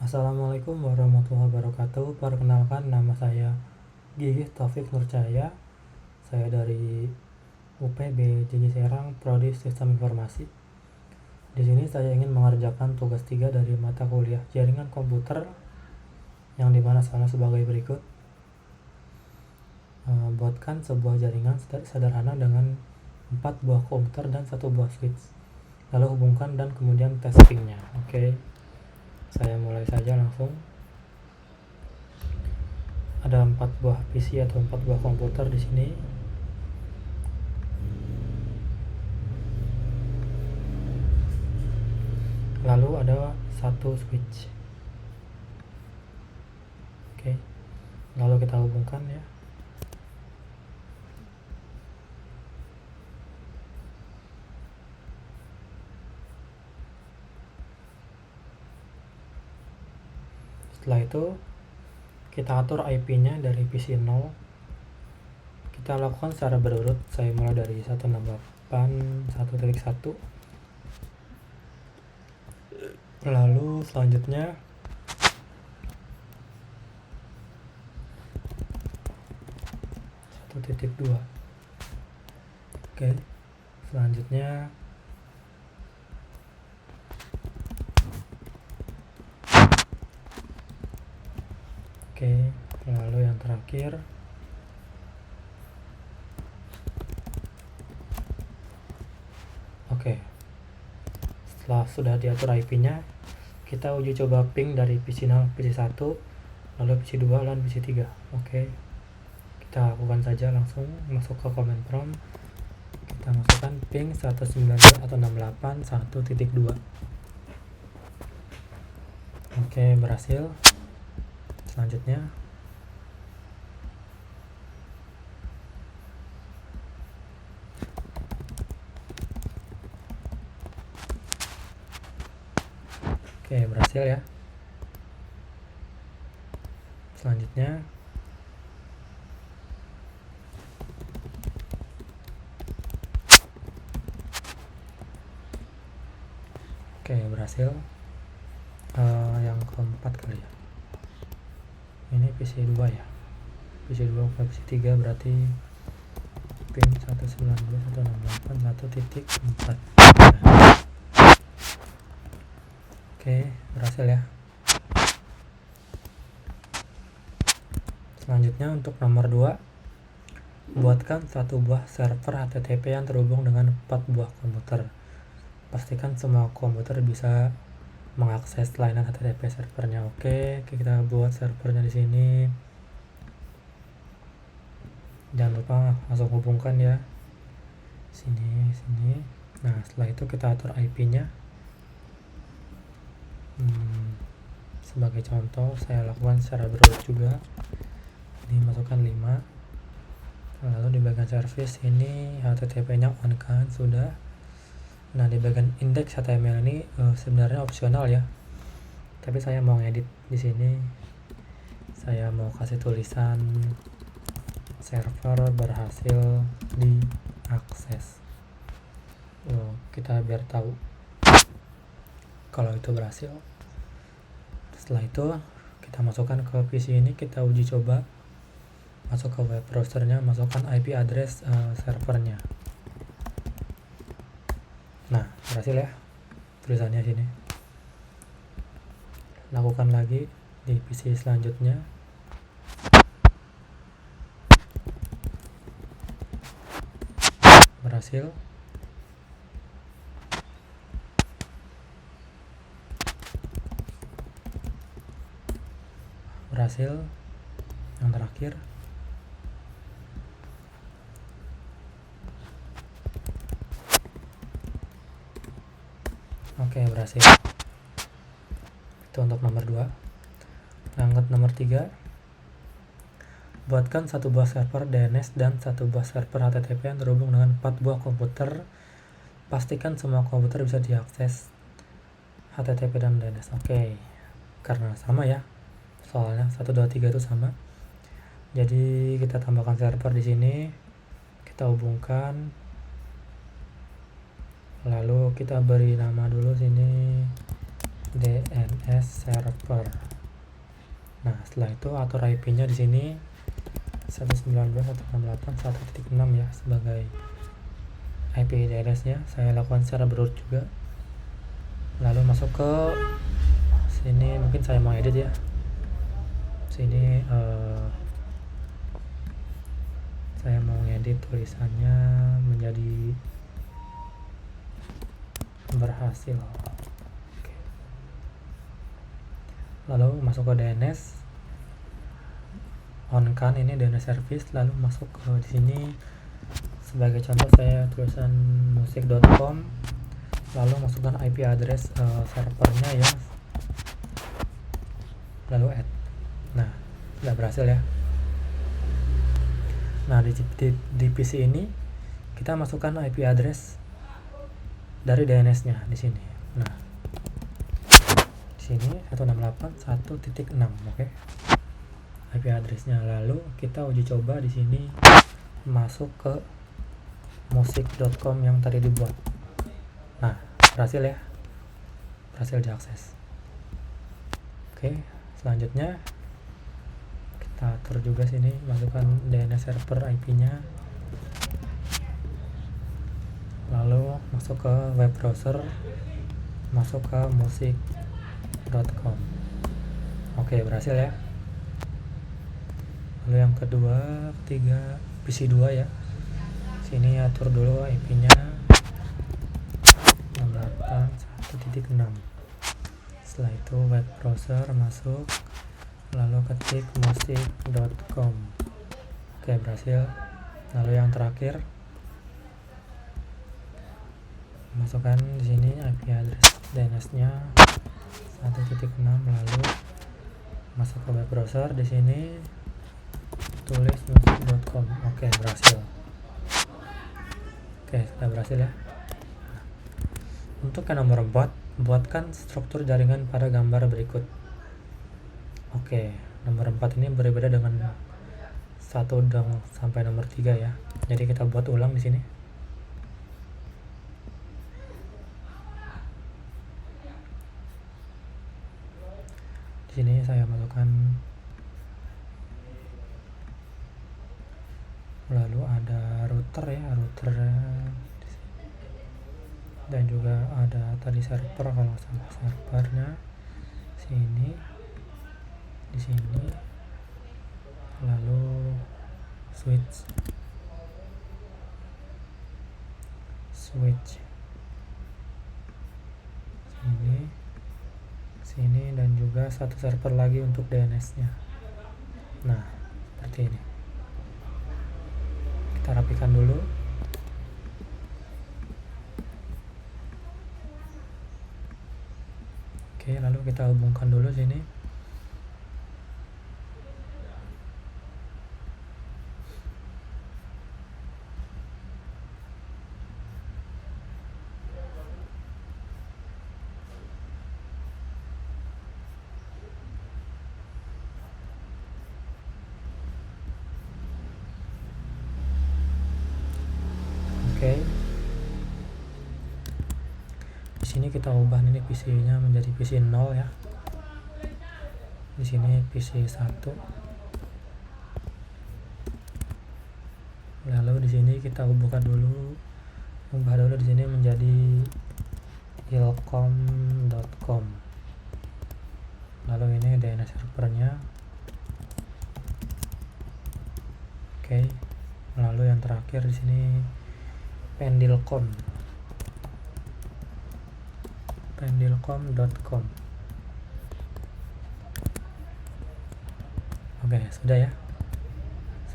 Assalamualaikum warahmatullahi wabarakatuh. Perkenalkan, nama saya Gigih Taufik Nurcahya. Saya dari UPB JJ Serang, Prodi Sistem Informasi. Di sini saya ingin mengerjakan tugas 3 dari mata kuliah Jaringan Komputer, yang dimana soalnya sebagai berikut. Buatkan sebuah jaringan sederhana dengan 4 buah komputer dan 1 buah switch. Lalu hubungkan dan kemudian testingnya. Oke. Saya mulai saja langsung. Ada 4 buah PC atau 4 buah komputer di sini. Lalu ada 1 switch. Oke. Lalu kita hubungkan ya. Setelah itu kita atur IP-nya dari PC 0. Kita lakukan secara berurut. Saya mulai dari 168.1.1. Lalu selanjutnya titik 2. Oke. Selanjutnya lalu yang terakhir setelah sudah diatur IP-nya, kita uji coba ping dari PC 0, PC 1, lalu PC 2 dan PC 3. Kita lakukan saja, langsung masuk ke command prompt. Kita masukkan ping 192.168.1.2. Berhasil. Selanjutnya berhasil ya. Selanjutnya berhasil. Yang keempat kali ya. Ini PC 2 ya. PC 2 ke PC 3 berarti ping 192.168.1.4. Berhasil ya. Selanjutnya untuk nomor 2, buatkan 1 buah server HTTP yang terhubung dengan 4 buah komputer. Pastikan semua komputer bisa mengakses layanan HTTP servernya. Kita buat servernya di sini. Jangan lupa langsung hubungkan ya. Sini. Nah, setelah itu kita atur IP-nya. Sebagai contoh, saya lakukan secara berurut juga. Ini masukkan 5. Lalu di bagian service ini HTTP-nya on kan sudah. Nah, di bagian index HTML ini sebenarnya opsional ya. Tapi saya mau ngedit di sini. Saya mau kasih tulisan server berhasil diakses. Kita biar tahu kalau itu berhasil. Setelah itu kita masukkan ke PC ini, kita uji coba. Masuk ke web browsernya, masukkan IP address servernya. Nah, berhasil ya tulisannya sini. Lakukan lagi di PC selanjutnya. Berhasil. Yang terakhir berhasil. Itu untuk nomor 2. Lanjut nomor 3, buatkan 1 buah server DNS dan 1 buah server HTTP yang terhubung dengan 4 buah komputer. Pastikan semua komputer bisa diakses HTTP dan DNS. Karena sama ya, soalnya 1, 2, 3 itu sama. Jadi kita tambahkan server di sini, kita hubungkan, lalu kita beri nama dulu sini DNS server. Nah, setelah itu atur IP-nya di sini 192.168.1.6 ya sebagai IP DNS-nya. Saya lakukan secara berurut juga. Lalu masuk ke sini, mungkin saya mau edit ya. Sini saya mau ngedit tulisannya menjadi berhasil. Oke. Lalu masuk ke DNS, on kan ini DNS service, lalu masuk ke di sini sebagai contoh saya tulisan musik.com, lalu masukkan IP address servernya ya, lalu add. Nah, sudah berhasil ya. Nah, di PC ini kita masukkan IP address dari DNS-nya di sini. Nah, di sini 168.1.6, oke. IP address-nya. Lalu kita uji coba di sini masuk ke musik.com yang tadi dibuat. Nah, berhasil ya. Berhasil diakses. Oke, selanjutnya kita atur juga sini, masukkan DNS server IP-nya, lalu masuk ke web browser, masuk ke musik.com. Oke, berhasil ya. Lalu yang kedua, ketiga, PC2 ya. Sini atur dulu IP-nya 168.1.6. Setelah itu web browser masuk, lalu ketik musik.com. Oke, berhasil. Lalu yang terakhir, masukkan di sini IP address DNS-nya 1.6, lalu masuk ke web browser, di sini tulis musik.com. Oke, berhasil. Oke, sudah berhasil ya. Untuk yang nomor 4, buatkan struktur jaringan pada gambar berikut. Oke, nomor 4 ini berbeda dengan 1 sampai nomor 3 ya. Jadi kita buat ulang di sini. Di sini saya masukkan, lalu ada router ya, router di sini. Dan juga ada tadi server, kalau salah servernya sini, di sini, lalu switch sini, dan juga satu server lagi untuk DNS-nya. Nah, seperti ini. Kita rapikan dulu. Oke, lalu kita hubungkan dulu sini. Oke. Di sini kita ubah ini PC-nya menjadi PC 0 ya. Di sini PC 1. Lalu di sini kita ubah dulu di sini menjadi ilkom.com. Lalu ini DNS servernya. Oke. Lalu yang terakhir di sini pendilcom.com. Oke, sudah ya.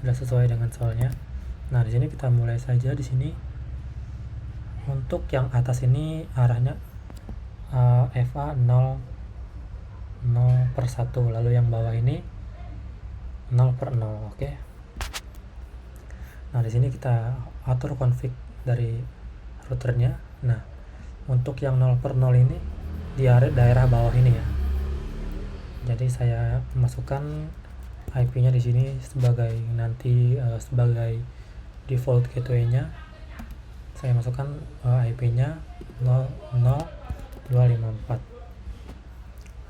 Sudah sesuai dengan soalnya. Nah, di sini kita mulai saja di sini. Untuk yang atas ini arahnya FA 0/1, lalu yang bawah ini 0/0, oke. Nah, di sini kita atur config dari routernya. Nah, untuk yang 0/0 ini di daerah bawah ini ya. Jadi saya masukkan IP-nya di sini sebagai nanti sebagai default gateway-nya. Saya masukkan IP-nya 00254.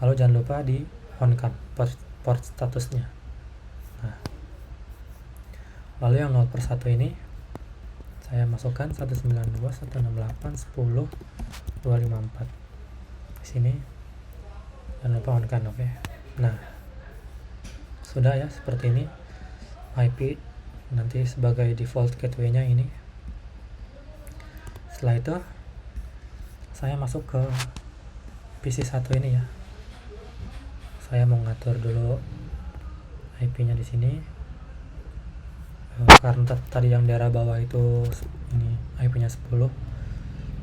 Lalu jangan lupa di on kan port statusnya. Nah, lalu yang 0/1 ini saya masukkan 192.168.10.254 di sini. Jangan lupa on kan, oke. Nah, sudah ya, seperti ini IP nanti sebagai default gateway-nya ini. Setelah itu saya masuk ke PC 1 ini ya. Saya mau ngatur dulu IP-nya di sini. Karena tadi yang daerah bawah itu ini IP-nya 10,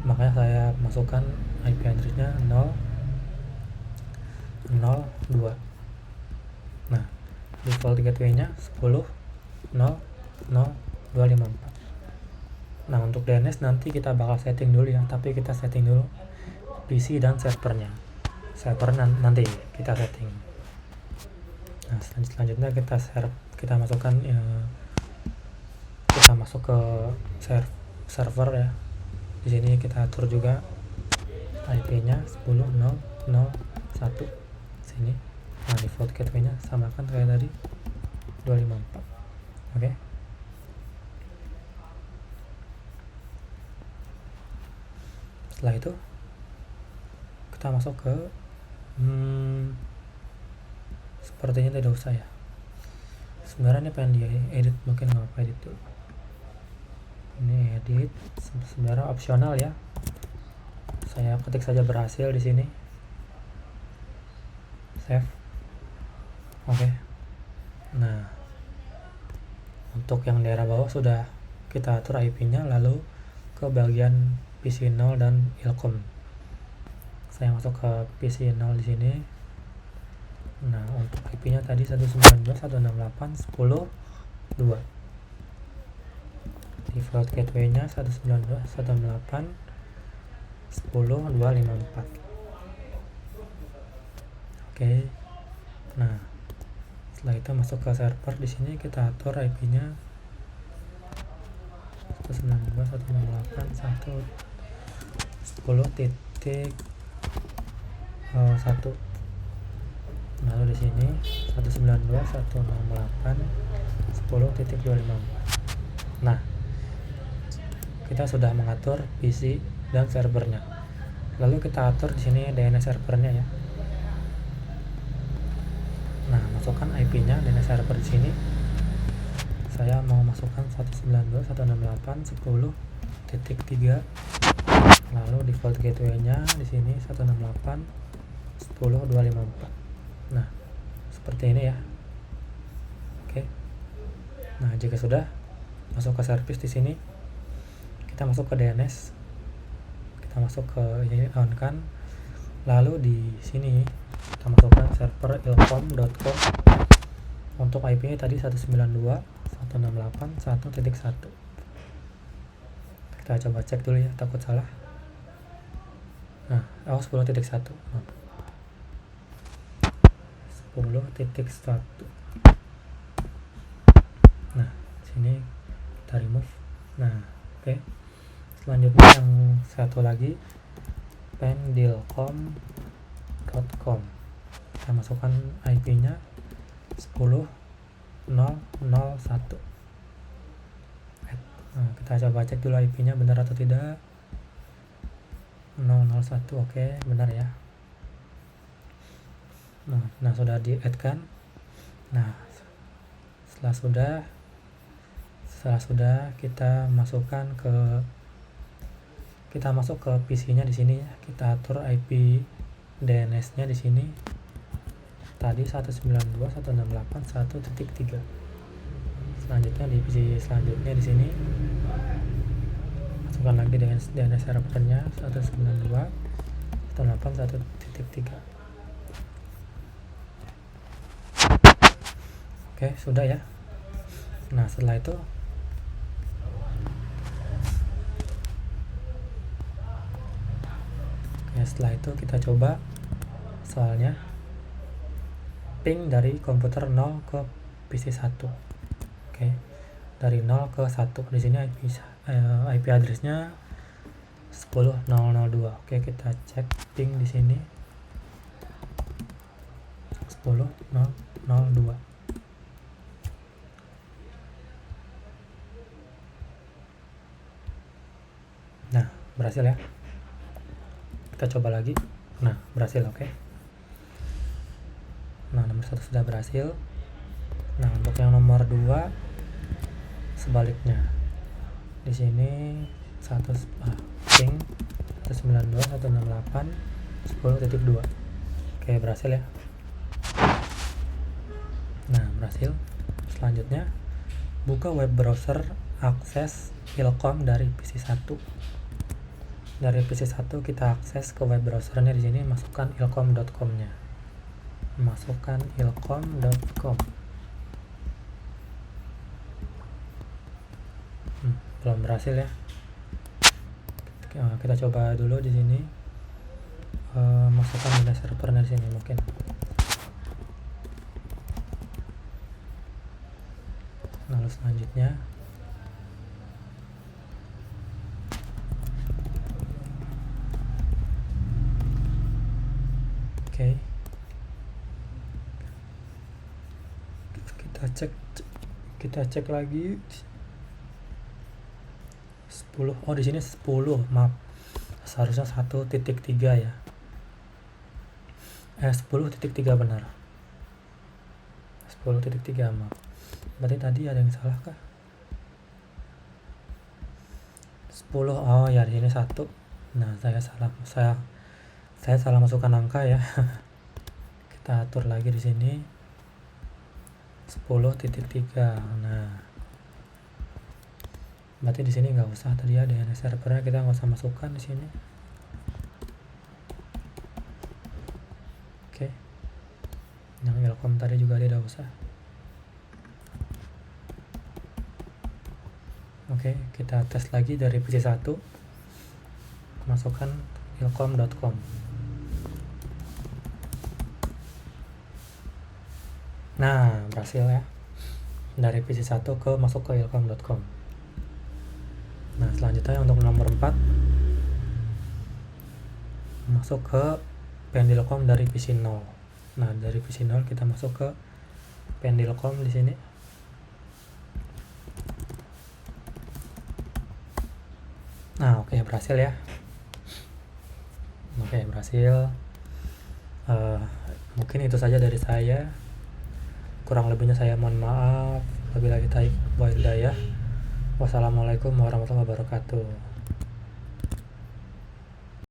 makanya saya masukkan IP address-nya 0.0.2. Nah, default gateway-nya 10.0.0.254. Nah, untuk DNS nanti kita bakal setting dulu ya, tapi kita setting dulu PC dan servernya. Server nanti kita setting. Nah, selanjutnya kita masukkan kita masuk ke server ya. Di sini kita atur juga IP-nya 10.0.0.1 sini. Nah, default gateway-nya samakan kayak tadi 254. Oke. Setelah itu kita masuk ke sepertinya tidak usah ya. Sebenarnya ini pengen dia edit, mungkin nggak apa edit dulu. Ini edit sebenarnya opsional ya. Saya ketik saja berhasil di sini. Save. Oke. Nah, untuk yang daerah bawah sudah kita atur IP-nya, lalu ke bagian PC 0 dan Ilkom. Saya masuk ke PC 0 di sini. Nah, untuk IP-nya tadi 192.168.10.2. Default gateway-nya 192.168.10.254. Oke. Nah, setelah itu masuk ke server. Di sini kita atur IP-nya 192.168.10.1. Lalu di sini 192.168.10.254. Nah, kita sudah mengatur PC dan servernya. Lalu kita atur di sini DNS servernya ya. Nah, masukkan IP-nya DNS server di sini. Saya mau masukkan 192.168.10.3. Lalu default gateway-nya di sini 168.10.254. Nah, seperti ini ya. Oke. Nah, jika sudah masuk ke service di sini, kita masuk ke DNS. Kita masuk ke ini on kan. Lalu di sini kita masukkan server ilkom.com. Untuk IP-nya tadi 192.168.1.1. Kita coba cek dulu ya, takut salah. Nah, 10.1. 10.1. Nah, sini kita remove. Nah, oke. Selanjutnya yang satu lagi pendilkom.com. Kita masukkan IP-nya 10.0.0.1. Nah, kita coba cek dulu IP-nya benar atau tidak. 0.0.1. Oke, benar ya. Nah, sudah di-add kan. Nah, setelah sudah kita masuk ke PC-nya di sini ya. Kita atur IP DNS-nya di sini. Tadi 192.168.1.3. Selanjutnya di PC selanjutnya di sini masukkan lagi DNS servernya 192.168.1.3. Oke, sudah ya. Nah, setelah itu kita coba soalnya ping dari komputer 0 ke PC 1. Oke. Dari 0 ke 1. Di sini IP address-nya 10.0.0.2. Oke, kita cek ping di sini. 10.002. Nah, berhasil ya. Kita coba lagi. Nah, berhasil, oke. Nah, nomor 1 sudah berhasil. Nah, untuk yang nomor 2 sebaliknya. Di sini ping 192.168.10.2. Oke, berhasil ya. Nah, berhasil. Selanjutnya, buka web browser, akses Ilkom dari PC 1. Dari PC 1 kita akses ke web browsernya. Di sini masukkan ilkom.com-nya. Masukkan ilkom.com. Belum berhasil ya. Kita coba dulu di sini. Masukkan data servernya di sini mungkin. Lalu selanjutnya oke. Kita cek lagi 10. Oh, di sini 10. Maaf. Seharusnya 1.3 ya. 10.3 benar. 10.3 maaf. Berarti tadi ada yang salah kah? 10. Oh ya, di sini 1. Nah, saya salah masukkan angka ya. Kita atur lagi di sini 10.3. Nah, berarti di sini nggak usah, tadi ada DNS servernya, kita nggak usah masukkan di sini. Oke. Yang Ilkom tadi juga tidak usah. Oke, kita tes lagi dari PC 1. Masukkan ilkom.com. Nah, berhasil ya. Dari PC 1 masuk ke ilkom.com. Nah, selanjutnya untuk nomor 4, masuk ke Pendilkom dari PC 0. Nah, dari PC 0 kita masuk ke Pendilkom di sini. Nah, oke, berhasil ya. Oke, berhasil. Mungkin itu saja dari saya. Kurang lebihnya saya mohon maaf. Wabillahi taufiq wal hidayah. Wassalamualaikum warahmatullahi wabarakatuh.